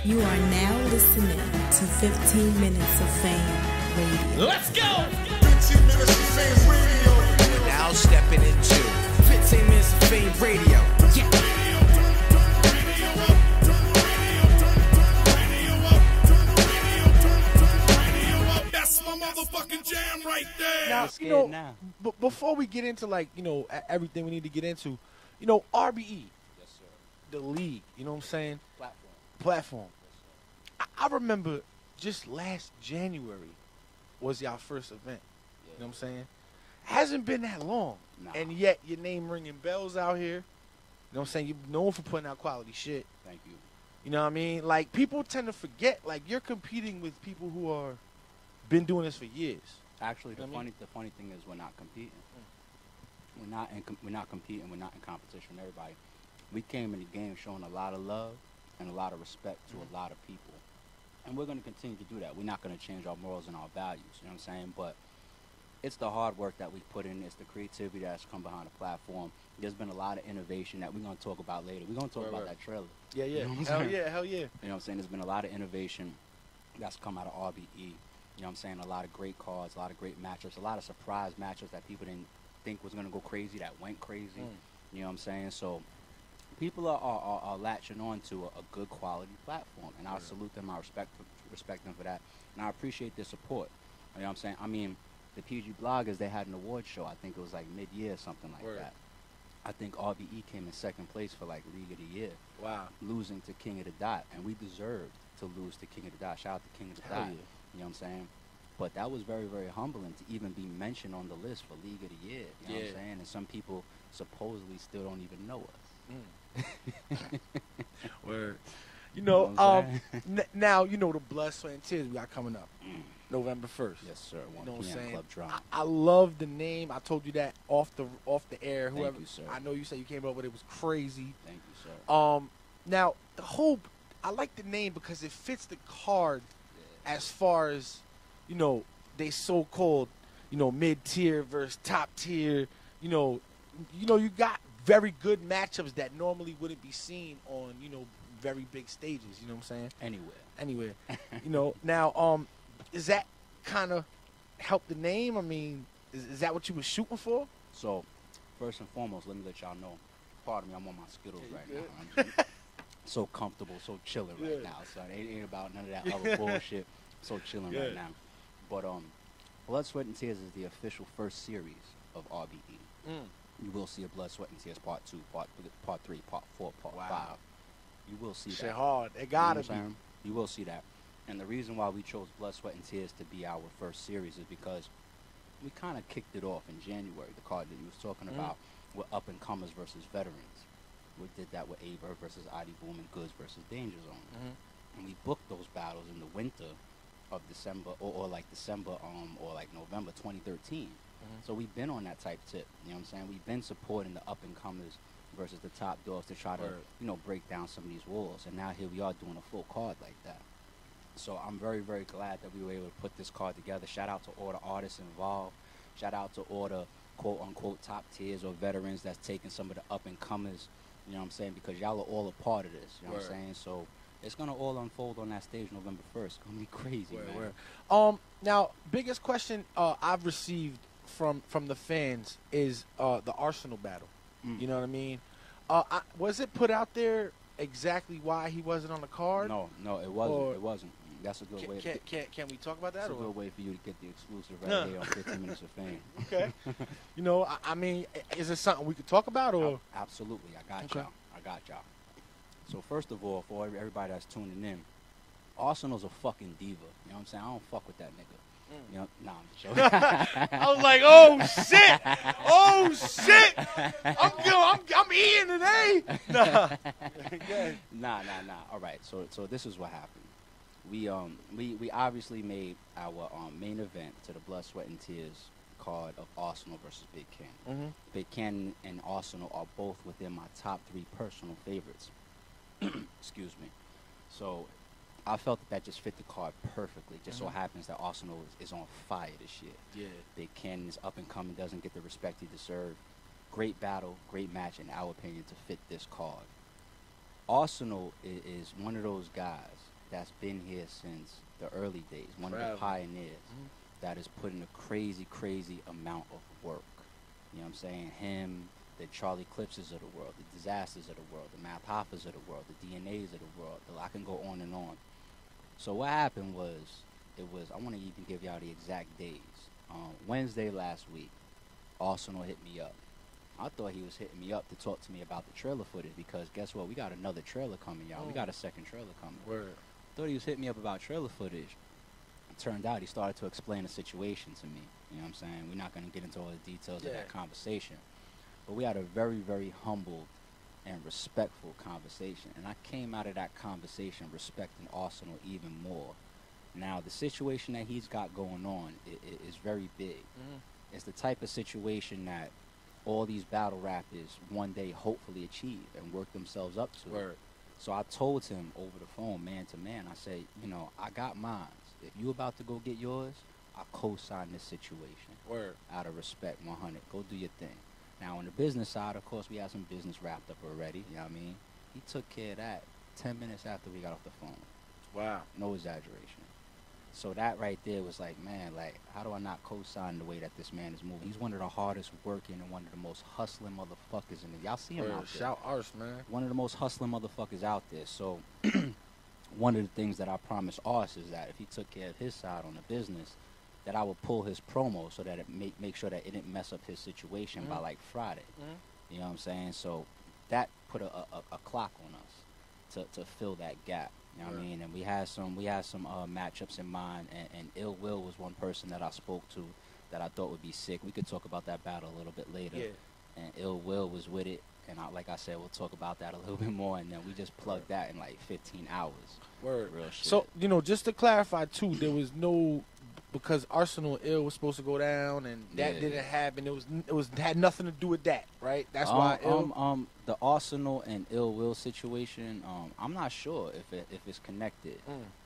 You are now listening to 15 Minutes of Fame Radio. Let's go! 15 minutes of Fame Radio. We're now stepping into 15 Minutes of Fame Radio. Yeah. That's my motherfucking jam right there. Now, before we get into, like, everything we need to get into, RBE, Yes, sir. the league, you know what I'm saying? Platform. Platform. I remember just last January was y'all first event. Yeah. You know what I'm saying? Hasn't been that long. Nah. And yet your name ringing bells out here. You know what I'm saying? You're known for putting out quality shit. Thank you. You know what I mean? Like, people tend to forget, like, you're competing with people who are been doing this for years. Actually, the You know what I funny thing is we're not competing. We're not competing. We're not in competition with everybody. We came in the game showing a lot of love and a lot of respect to a lot of people, and we're going to continue to do that. We're not going to change our morals and our values. You know what I'm saying? But it's the hard work that we put in. It's the creativity that's come behind the platform. There's been a lot of innovation that we're going to talk about later. We're going to talk about that trailer. Yeah, yeah. You know what I'm Hell saying? yeah, hell yeah. You know what I'm saying? There's been a lot of innovation that's come out of RBE. You know what I'm saying? A lot of great cards, a lot of great matchups, a lot of surprise matchups that people didn't think was going to go crazy, that went crazy. You know what I'm saying? So people are latching on to a good quality platform, and I salute them. I respect them for that, and I appreciate their support. You know what I'm saying? I mean, the PG Bloggers, they had an award show. I think it was like mid-year, something like that. I think RBE came in second place for like League of the Year. Wow. Losing to King of the Dot, and we deserved to lose to King of the Dot. Shout out to King of the Hell Dot. yeah. You know what I'm saying? But that was very, very humbling to even be mentioned on the list for League of the Year. You know what I'm saying? And some people supposedly still don't even know us. Word. You know what I'm Now, the Blood, Sweat, and Tears we got coming up. November 1st. Yes, sir. 1 You know what I'm p.m. saying? Club Drama. I love the name. I told you that off the air. Thank Whoever you, sir. I know you said you came up with it was crazy. Thank you, sir. Now I like the name because it fits the card as far as, they so-called, mid-tier versus top tier. You got very good matchups that normally wouldn't be seen on, very big stages. You know what I'm saying? Anywhere. Now, is that kind of help the name? I mean, is that what you were shooting for? So, first and foremost, let me let y'all know. Pardon me, I'm on my Skittles right now. I'm just so comfortable, so chilling right now. So it ain't about none of that other bullshit. So chilling right now. But Blood, Sweat, and Tears is the official first series of RBE. You will see a Blood, Sweat, and Tears Part 2, Part 3, Part 4, Part 5. You will see Shit that. hard. It gotta be. You will see that. And the reason why we chose Blood, Sweat, and Tears to be our first series is because we kind of kicked it off in January, the card that you was talking about, with up-and-comers versus veterans. We did that with A.R.P versus ID Boom and Goods versus Danger Zone. And we booked those battles in the winter of December, or like December, or like November 2013. So we've been on that type tip. You know what I'm saying? We've been supporting the up-and-comers versus the top dogs to try to, break down some of these walls. And now here we are doing a full card like that. So I'm very, very glad that we were able to put this card together. Shout out to all the artists involved. Shout out to all the quote-unquote top tiers or veterans that's taking some of the up-and-comers, you know what I'm saying, because y'all are all a part of this, you know what I'm saying? So it's going to all unfold on that stage November 1st. It's going to be crazy, man. Now, biggest question I've received from the fans is the Arsonal battle. You know what I mean? Was it put out there exactly why he wasn't on the card? No, it wasn't. It wasn't. That's a good way. Can we talk about that? That's a good way for you to get the exclusive right here on 15 Minutes of Fame. Okay. I mean, is it something we could talk about? Or Absolutely. I got y'all. So first of all, for everybody that's tuning in, Arsonal's a fucking diva. You know what I'm saying? I don't fuck with that nigga. You know, nah, I'm joking. I was like, oh shit, I'm eating today. Nah. All right, so this is what happened. We obviously made our main event to the Blood, Sweat, and Tears card of Arsonal versus Big Kannon. Big Kannon and Arsonal are both within my top 3 personal favorites. Excuse me. So I felt that just fit the card perfectly. Just so happens that Arsonal is on fire this year. Yeah. Big Kannon is up and coming, doesn't get the respect he deserves. Great battle, great match, in our opinion, to fit this card. Arsonal is one of those guys that's been here since the early days, one of Forever. the pioneers that has put in a crazy, crazy amount of work. You know what I'm saying? Him, the Charlie Clipses of the world, the Disasters of the world, the Math Hoppers of the world, the DNAs of the world. I can go on and on. So what happened was, I want to even give y'all the exact days. Wednesday last week, Arsonal hit me up. I thought he was hitting me up to talk to me about the trailer footage because guess what? We got another trailer coming, y'all. We got a second trailer coming. Word. Thought he was hitting me up about trailer footage. It turned out he started to explain the situation to me. You know what I'm saying? We're not going to get into all the details of that conversation. But we had a very, very humble and respectful conversation. And I came out of that conversation respecting Arsonal even more. Now, the situation that he's got going on is very big. It's the type of situation that all these battle rappers one day hopefully achieve and work themselves up to. Word. So I told him over the phone, man to man, I said, you know, I got mine. If you about to go get yours, I co-sign this situation. Word. Out of respect, 100. Go do your thing. Now, on the business side, of course, we had some business wrapped up already. You know what I mean? He took care of that 10 minutes after we got off the phone. Wow. No exaggeration. So that right there was like, man, like, how do I not co-sign the way that this man is moving? He's one of the hardest working and one of the most hustling motherfuckers in it. Y'all see him out there. Shout Ars, man. One of the most hustling motherfuckers out there. So one of the things that I promised Ars is that if he took care of his side on the business, that I would pull his promo so that it make sure that it didn't mess up his situation by like Friday. You know what I'm saying? So that put a clock on us to fill that gap. You know what I mean? And we had some matchups in mind, and Ill Will was one person that I spoke to that I thought would be sick. We could talk about that battle a little bit later. Yeah. And Ill Will was with it, and like I said, we'll talk about that a little bit more, and then we just plugged that in like 15 hours. Word. Real shit. So, you know, just to clarify too, there was no, because Arsonal Ill was supposed to go down, and that didn't happen. It was had nothing to do with that, right? That's why the Arsonal and Ill Will situation, I'm not sure if it's connected.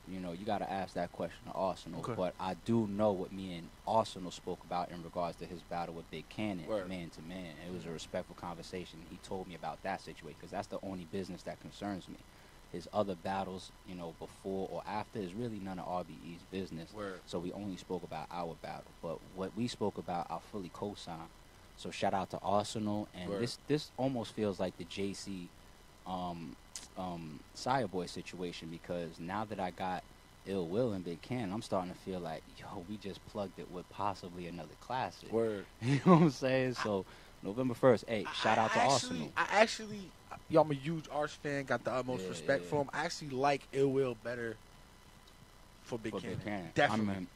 You know, you got to ask that question to Arsonal. But I do know what me and Arsonal spoke about in regards to his battle with Big Kannon, man to man. It was a respectful conversation. He told me about that situation because that's the only business that concerns me. His other battles, you know, before or after is really none of RBE's business. So we only spoke about our battle. But what we spoke about, I fully co-sign. So shout out to Arsonal. And this almost feels like the JC Sire Boy situation, because now that I got Ill Will and Big Kannon, I'm starting to feel like, yo, we just plugged it with possibly another classic. You know what I'm saying? So November 1st, hey, shout out to Arsonal. Yo, I'm a huge Ars fan, got the utmost respect for him. I actually like Ill Will better for Big Kannon. Definitely.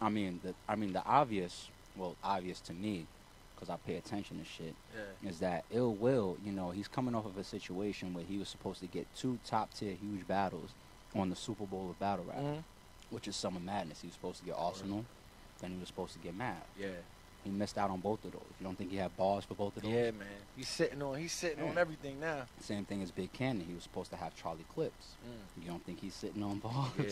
I mean, the obvious to me, because I pay attention to shit, is that Ill Will, you know, he's coming off of a situation where he was supposed to get 2 top-tier huge battles on the Super Bowl of Battle Rap, which is Summer Madness. He was supposed to get Arsonal, then he was supposed to get Mav. He missed out on both of those. You don't think he had balls for both of those? Yeah, man. He's sitting on everything now. Same thing as Big Kannon. He was supposed to have Charlie Clips. You don't think he's sitting on balls? You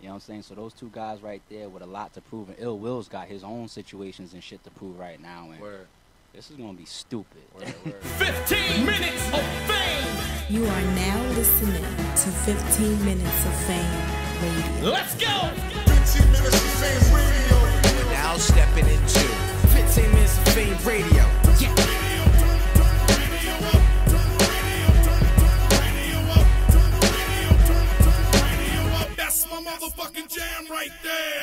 know what I'm saying? So those two guys right there with a lot to prove. And Ill Will's got his own situations and shit to prove right now. And this is going to be stupid. 15 minutes of fame! You are now listening to 15 Minutes of Fame Radio. Let's go! 15 minutes of fame radio. We're now stepping into 15 minutes of fame radio. That's my motherfucking jam right there!